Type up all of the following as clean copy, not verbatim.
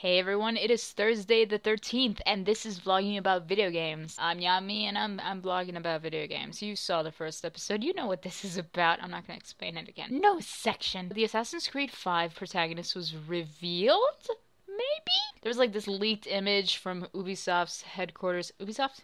Hey everyone, it is Thursday the 13th, and this is vlogging about video games. I'm Yami, and I'm vlogging about video games. You saw the first episode, you know what this is about. I'm not gonna explain it again. No section. The Assassin's Creed 5 protagonist was revealed? Maybe? There was like this leaked image from Ubisoft's headquarters. Ubisoft?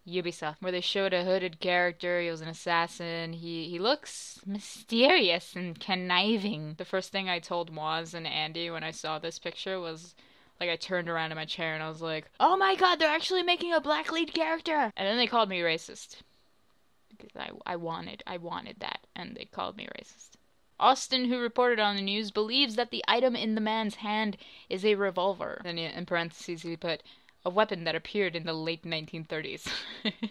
Ubisoft, where they showed a hooded character. He was an assassin. He looks mysterious and conniving. The first thing I told Moz and Andy when I saw this picture was, like, I turned around in my chair and I was like, oh my god, they're actually making a black lead character! And then they called me racist. Because I wanted that, and they called me racist. Austin, who reported on the news, believes that the item in the man's hand is a revolver. Then in parentheses he put, a weapon that appeared in the late 1930s.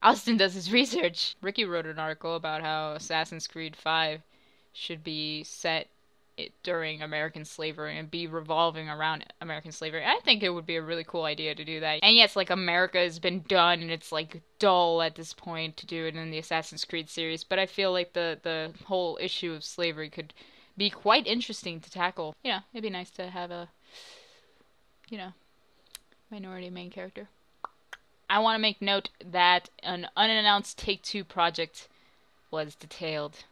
Austin does his research. Ricky wrote an article about how Assassin's Creed 5 should be set during American slavery and be revolving around American slavery. I think it would be a really cool idea to do that. And yes, like, America has been done and it's like dull at this point to do it in the Assassin's Creed series, but I feel like the whole issue of slavery could be quite interesting to tackle. You know, it'd be nice to have a, you know, minority main character. I want to make note that an unannounced Take-Two project was detailed,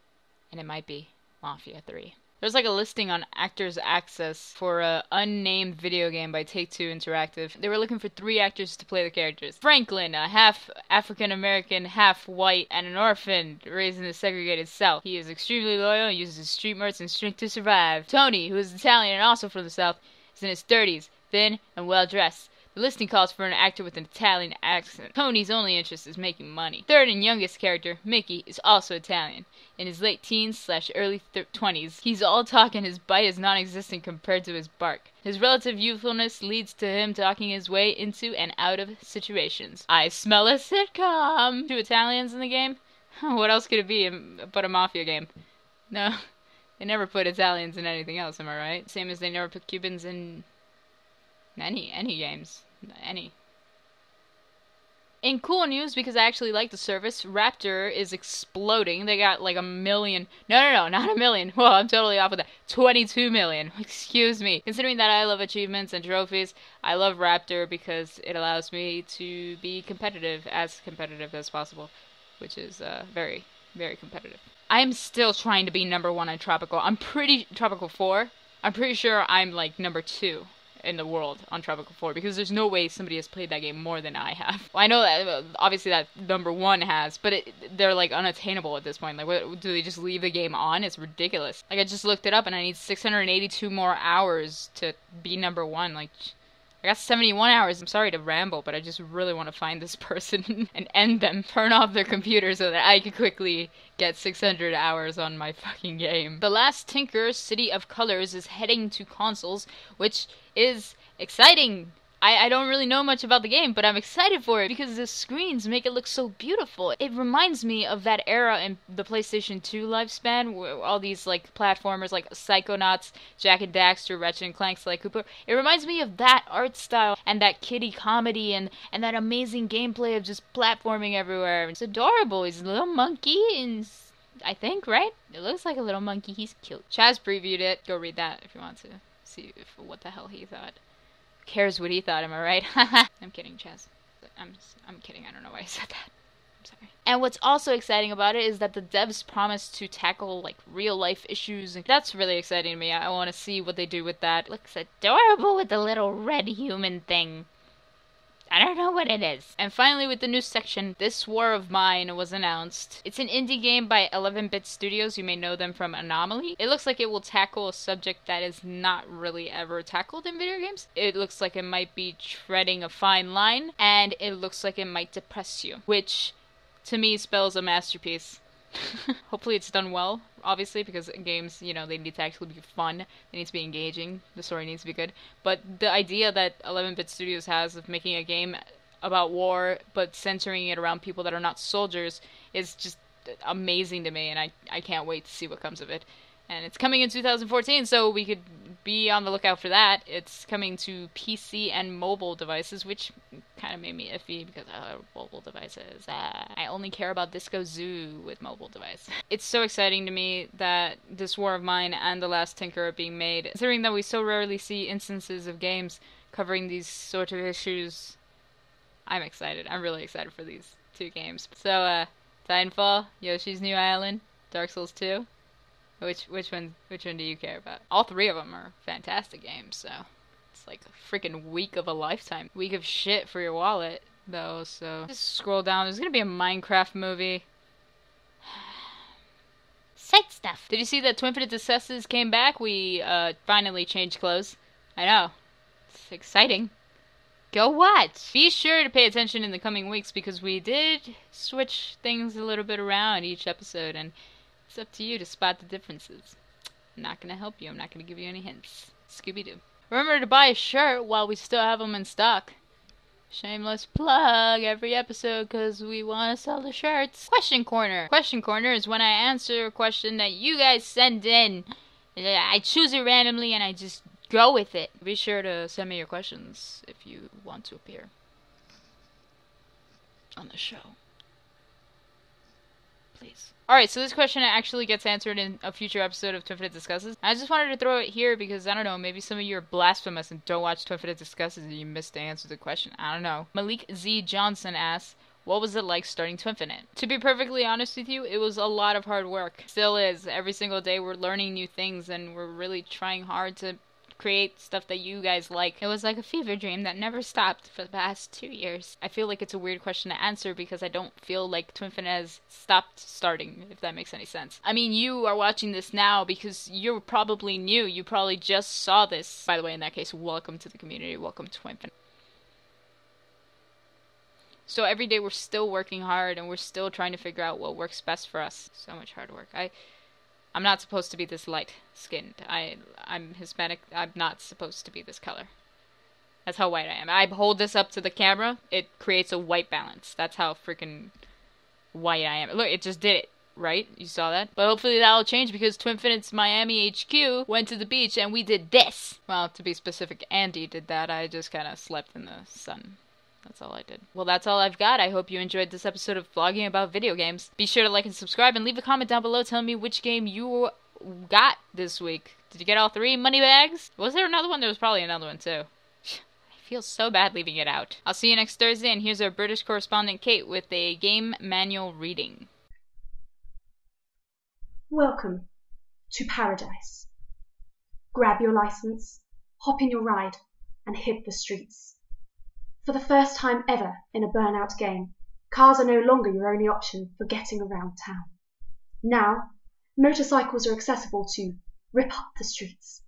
and it might be Mafia 3. There's like a listing on Actors Access for a unnamed video game by Take-Two Interactive. They were looking for 3 actors to play the characters. Franklin, a half African-American, half white, and an orphan raised in the segregated South. He is extremely loyal and uses street smarts and strength to survive. Tony, who is Italian and also from the South, is in his 30s, thin and well-dressed. The listing calls for an actor with an Italian accent. Tony's only interest is making money. Third and youngest character, Mickey, is also Italian. In his late teens/early 20s, he's all talk and his bite is non-existent compared to his bark. His relative youthfulness leads to him talking his way into and out of situations. I smell a sitcom! 2 Italians in the game? What else could it be but a mafia game? No, they never put Italians in anything else, am I right? Same as they never put Cubans in any games. Any. In cool news, because I actually like the service, Raptor is exploding. They got like 1 million. No, not 1 million. Well, I'm totally off with that. 22 million. Excuse me. Considering that I love achievements and trophies, I love Raptor because it allows me to be competitive as possible, which is very, very competitive. I am still trying to be number 1 on Tropical. Tropical 4. I'm pretty sure I'm like number 2 in the world on Tropical 4, because there's no way somebody has played that game more than I have. Well, I know that obviously that number 1 has, but they're like unattainable at this point. Like, what, do they just leave the game on? It's ridiculous. Like, I just looked it up and I need 682 more hours to be number 1. Like, I got 71 hours. I'm sorry to ramble, but I just really want to find this person and end them. Turn off their computer so that I can quickly get 600 hours on my fucking game. The Last Tinker, City of Colors, is heading to consoles, which is exciting. I don't really know much about the game, but I'm excited for it because the screens make it look so beautiful. It reminds me of that era in the PlayStation 2 lifespan, where all these like platformers like Psychonauts, Jak and Daxter, Ratchet and Clank, Sly Cooper. It reminds me of that art style and that kiddie comedy and that amazing gameplay of just platforming everywhere. It's adorable. He's a little monkey and I think, right? It looks like a little monkey. He's cute. Chaz previewed it. Go read that if you want to see what the hell he thought. Cares what he thought, am I right? I'm kidding, Chaz. I'm kidding. I don't know why I said that. I'm sorry. And what's also exciting about it is that the devs promise to tackle like real life issues, and that's really exciting to me. I want to see what they do with that. It looks adorable with the little red human thing. I don't know what it is. And finally, with the news section, This War of Mine was announced. It's an indie game by 11-Bit Studios. You may know them from Anomaly. It looks like it will tackle a subject that is not really ever tackled in video games. It looks like it might be treading a fine line, and it looks like it might depress you, which to me spells a masterpiece. Hopefully it's done well, obviously, because games, you know, they need to actually be fun. They need to be engaging. The story needs to be good. But the idea that 11-Bit Studios has of making a game about war, but centering it around people that are not soldiers, is just amazing to me, and I can't wait to see what comes of it. And it's coming in 2014, so we could be on the lookout for that. It's coming to PC and mobile devices, which kind of made me iffy because mobile devices. I only care about Disco Zoo with mobile device. It's so exciting to me that this War of Mine and The Last Tinker are being made, considering that we so rarely see instances of games covering these sort of issues. I'm excited. I'm really excited for these two games. So, Titanfall, Yoshi's New Island, Dark Souls 2. Which one do you care about? All three of them are fantastic games, so it's like a freaking week of a lifetime. Week of shit for your wallet, though, so just scroll down. There's gonna be a Minecraft movie. Sight stuff. Did you see that Twinfinite Discusses came back? We finally changed clothes. I know. It's exciting. Go watch! Be sure to pay attention in the coming weeks because we did switch things a little bit around each episode, and it's up to you to spot the differences. I'm not going to help you. I'm not going to give you any hints. Scooby-Doo. Remember to buy a shirt while we still have them in stock. Shameless plug every episode because we want to sell the shirts. Question Corner. Question Corner is when I answer a question that you guys send in. I choose it randomly and I just go with it. Be sure to send me your questions if you want to appear on the show. Please. Alright, so this question actually gets answered in a future episode of Twinfinite Discusses. I just wanted to throw it here because, I don't know, maybe some of you are blasphemous and don't watch Twinfinite Discusses and you missed to answer the question. I don't know. Malik Z. Johnson asks, what was it like starting Twinfinite? To be perfectly honest with you, it was a lot of hard work. Still is. Every single day we're learning new things and we're really trying hard to create stuff that you guys like. It was like a fever dream that never stopped for the past 2 years. I feel like it's a weird question to answer because I don't feel like Twinfinite has stopped starting, if that makes any sense. I mean, you are watching this now because you're probably new. You probably just saw this. By the way, in that case, welcome to the community. Welcome to Twinfinite. So every day we're still working hard and we're still trying to figure out what works best for us. So much hard work. I'm not supposed to be this light-skinned. I'm Hispanic. I'm not supposed to be this color. That's how white I am. I hold this up to the camera. It creates a white balance. That's how freaking white I am. Look, it just did it, right? You saw that? But hopefully that'll change because Twinfinite's Miami HQ went to the beach and we did this. Well, to be specific, Andy did that. I just kind of slept in the sun. That's all I did. Well, that's all I've got. I hope you enjoyed this episode of vlogging about video games. Be sure to like and subscribe and leave a comment down below telling me which game you got this week. Did you get all 3 money bags? Was there another one? There was probably another one too. I feel so bad leaving it out. I'll see you next Thursday, and here's our British correspondent Kate with a game manual reading. Welcome to paradise. Grab your license, hop in your ride, and hit the streets. For the first time ever in a Burnout game, cars are no longer your only option for getting around town. Now, motorcycles are accessible to rip up the streets.